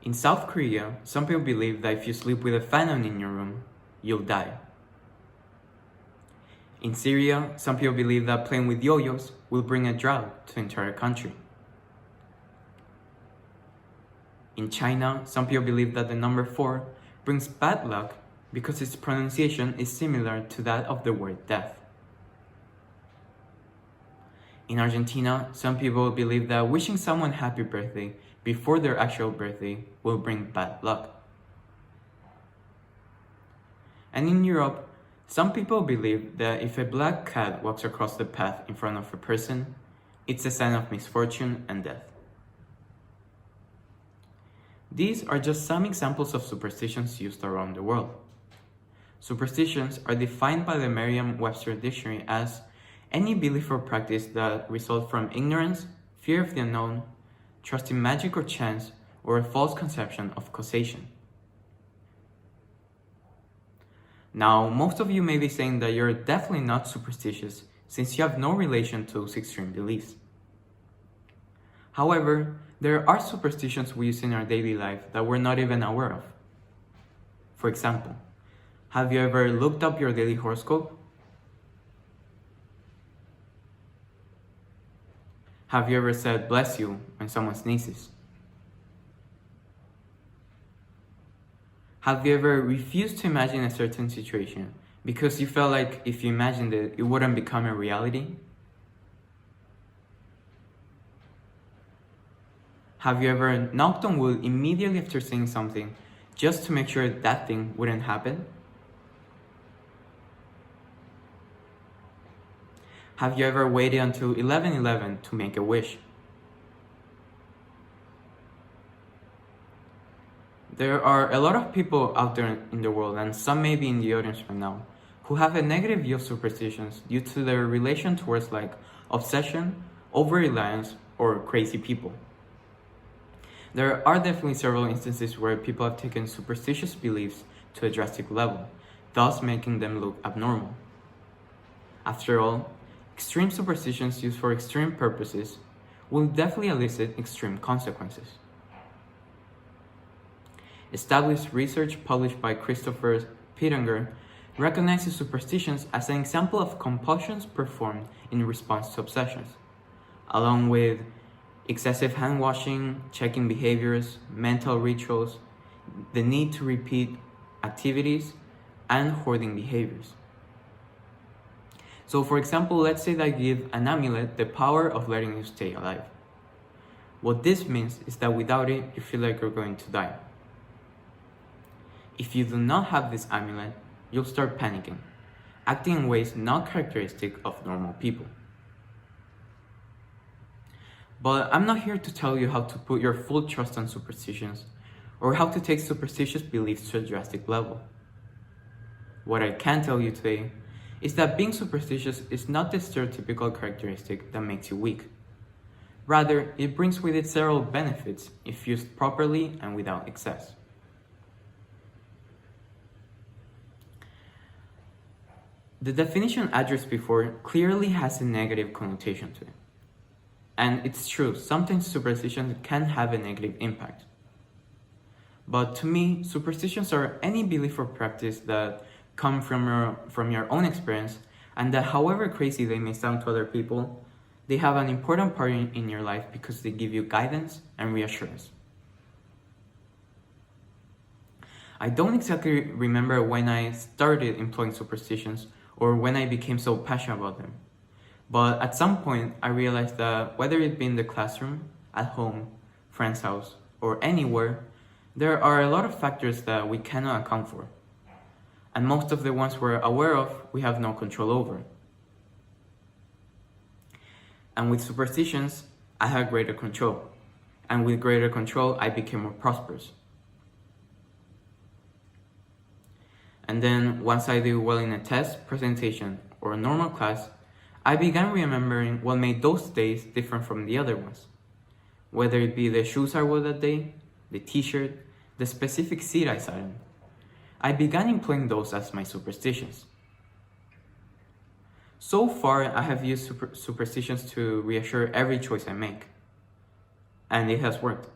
In South Korea, some people believe that if you sleep with a fan on in your room, you'll die. In Syria, some people believe that playing with yo-yos will bring a drought to the entire country. In China, some people believe that the number 4 brings bad luck because its pronunciation is similar to that of the word death. In Argentina, some people believe that wishing someone happy birthday before their actual birthday will bring bad luck. And in Europe, some people believe that if a black cat walks across the path in front of a person, it's a sign of misfortune and death. These are just some examples of superstitions used around the world. Superstitions are defined by the Merriam-Webster dictionary as any belief or practice that results from ignorance, fear of the unknown, trust in magic or chance, or a false conception of causation. Now, most of you may be saying that you're definitely not superstitious since you have no relation to those extreme beliefs. However, there are superstitions we use in our daily life that we're not even aware of. For example, have you ever looked up your daily horoscope? Have you ever said bless you when someone sneezes? Have you ever refused to imagine a certain situation because you felt like if you imagined it, it wouldn't become a reality? Have you ever knocked on wood immediately after saying something just to make sure that thing wouldn't happen? Have you ever waited until 11:11 to make a wish? There are a lot of people out there in the world, and some may be in the audience right now, who have a negative view of superstitions due to their relation towards like obsession, over-reliance, or crazy people. There are definitely several instances where people have taken superstitious beliefs to a drastic level, thus making them look abnormal. After all, extreme superstitions used for extreme purposes will definitely elicit extreme consequences. Established research published by Christopher Pittenger recognizes superstitions as an example of compulsions performed in response to obsessions, along with excessive hand washing, checking behaviors, mental rituals, the need to repeat activities, and hoarding behaviors. So for example, let's say that I give an amulet the power of letting you stay alive. What this means is that without it, you feel like you're going to die. If you do not have this amulet, you'll start panicking, acting in ways not characteristic of normal people. But I'm not here to tell you how to put your full trust on superstitions or how to take superstitious beliefs to a drastic level. What I can tell you today is that being superstitious is not the stereotypical characteristic that makes you weak. Rather, it brings with it several benefits if used properly and without excess. The definition addressed before clearly has a negative connotation to it. And it's true, sometimes superstitions can have a negative impact. But to me, superstitions are any belief or practice that come from your own experience, and that however crazy they may sound to other people, they have an important part in your life because they give you guidance and reassurance. I don't exactly remember when I started employing superstitions or when I became so passionate about them. But at some point, I realized that whether it be in the classroom, at home, friend's house, or anywhere, there are a lot of factors that we cannot account for. And most of the ones we're aware of, we have no control over. And with superstitions, I had greater control. And with greater control, I became more prosperous. And then once I did well in a test, presentation, or a normal class, I began remembering what made those days different from the other ones. Whether it be the shoes I wore that day, the t-shirt, the specific seat I sat in. I began employing those as my superstitions. So far, I have used superstitions to reassure every choice I make. And it has worked.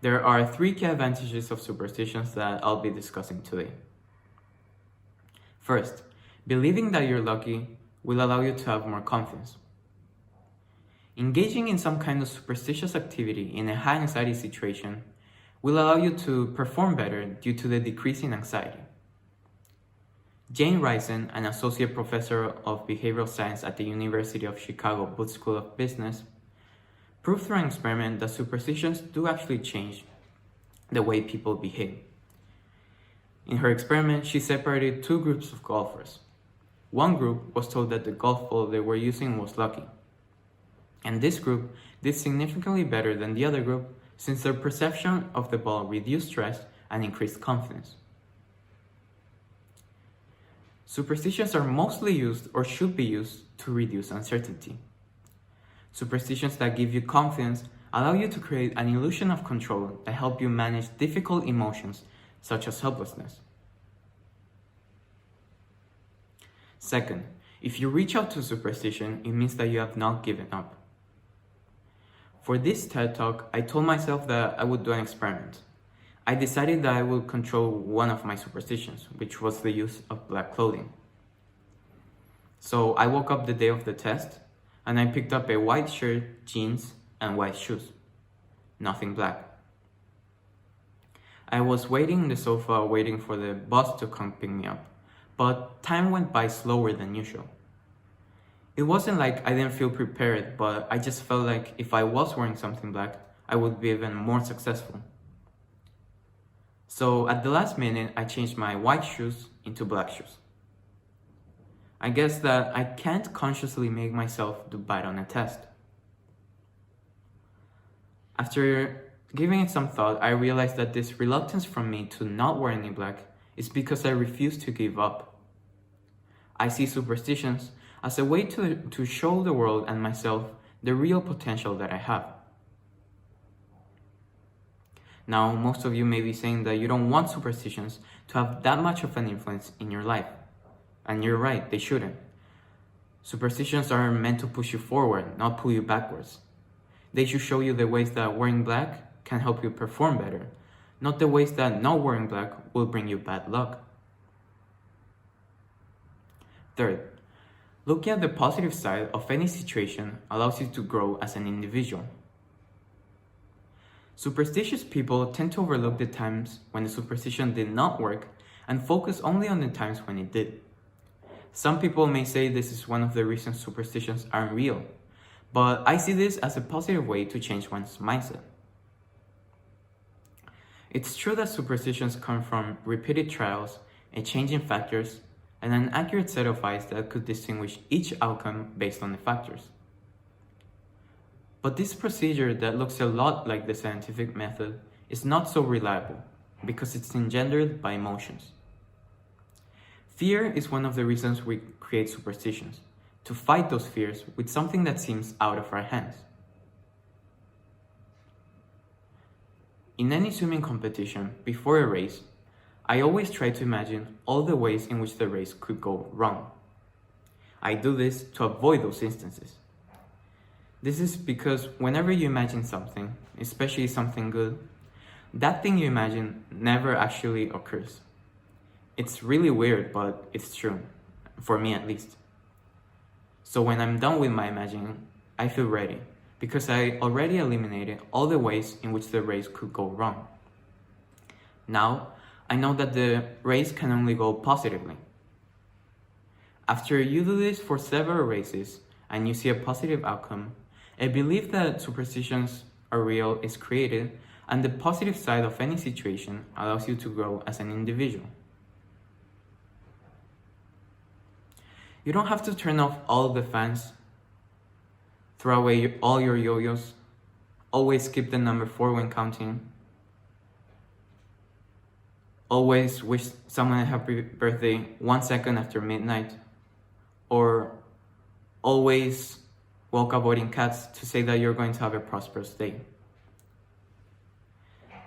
There are 3 key advantages of superstitions that I'll be discussing today. First, believing that you're lucky will allow you to have more confidence. Engaging in some kind of superstitious activity in a high anxiety situation will allow you to perform better due to the decrease in anxiety. Jane Risen, an associate professor of behavioral science at the University of Chicago Booth School of Business, proved through an experiment that superstitions do actually change the way people behave. In her experiment, she separated 2 groups of golfers. One group was told that the golf ball they were using was lucky, and this group did significantly better than the other group since their perception of the ball reduced stress and increased confidence. Superstitions are mostly used or should be used to reduce uncertainty. Superstitions that give you confidence allow you to create an illusion of control that help you manage difficult emotions such as helplessness. Second, if you reach out to superstition, it means that you have not given up. For this TED Talk, I told myself that I would do an experiment. I decided that I would control one of my superstitions, which was the use of black clothing. So I woke up the day of the test, and I picked up a white shirt, jeans, and white shoes. Nothing black. I was waiting on the sofa, waiting for the bus to come pick me up, but time went by slower than usual. It wasn't like I didn't feel prepared, but I just felt like if I was wearing something black, I would be even more successful. So at the last minute, I changed my white shoes into black shoes. I guess that I can't consciously make myself do bad on a test. After giving it some thought, I realized that this reluctance from me to not wear any black is because I refuse to give up. I see superstitions as a way to show the world and myself the real potential that I have. Now, most of you may be saying that you don't want superstitions to have that much of an influence in your life. And you're right, they shouldn't. Superstitions are meant to push you forward, not pull you backwards. They should show you the ways that wearing black can help you perform better, not the ways that not wearing black will bring you bad luck. Third, looking at the positive side of any situation allows you to grow as an individual. Superstitious people tend to overlook the times when the superstition did not work and focus only on the times when it did. Some people may say this is one of the reasons superstitions aren't real, but I see this as a positive way to change one's mindset. It's true that superstitions come from repeated trials, a change in factors, and an accurate set of eyes that could distinguish each outcome based on the factors. But this procedure that looks a lot like the scientific method is not so reliable because it's engendered by emotions. Fear is one of the reasons we create superstitions, to fight those fears with something that seems out of our hands. In any swimming competition, before a race, I always try to imagine all the ways in which the race could go wrong. I do this to avoid those instances. This is because whenever you imagine something, especially something good, that thing you imagine never actually occurs. It's really weird, but it's true, for me at least. So when I'm done with my imagining, I feel ready, because I already eliminated all the ways in which the race could go wrong. Now, I know that the race can only go positively. After you do this for several races and you see a positive outcome, a belief that superstitions are real is created, and the positive side of any situation allows you to grow as an individual. You don't have to turn off all the fans, throw away all your yo-yos, always skip the number 4 when counting, always wish someone a happy birthday 1 second after midnight, or always walk avoiding cats to say that you're going to have a prosperous day.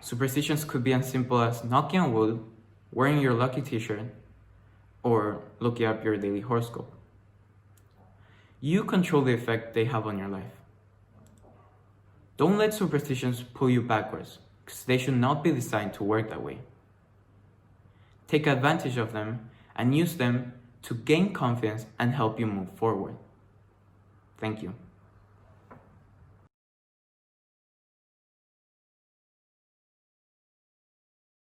Superstitions could be as simple as knocking on wood, wearing your lucky t-shirt, or looking up your daily horoscope. You control the effect they have on your life. Don't let superstitions pull you backwards. because they should not be designed to work that way. Take advantage of them and use them to gain confidence and help you move forward. Thank you.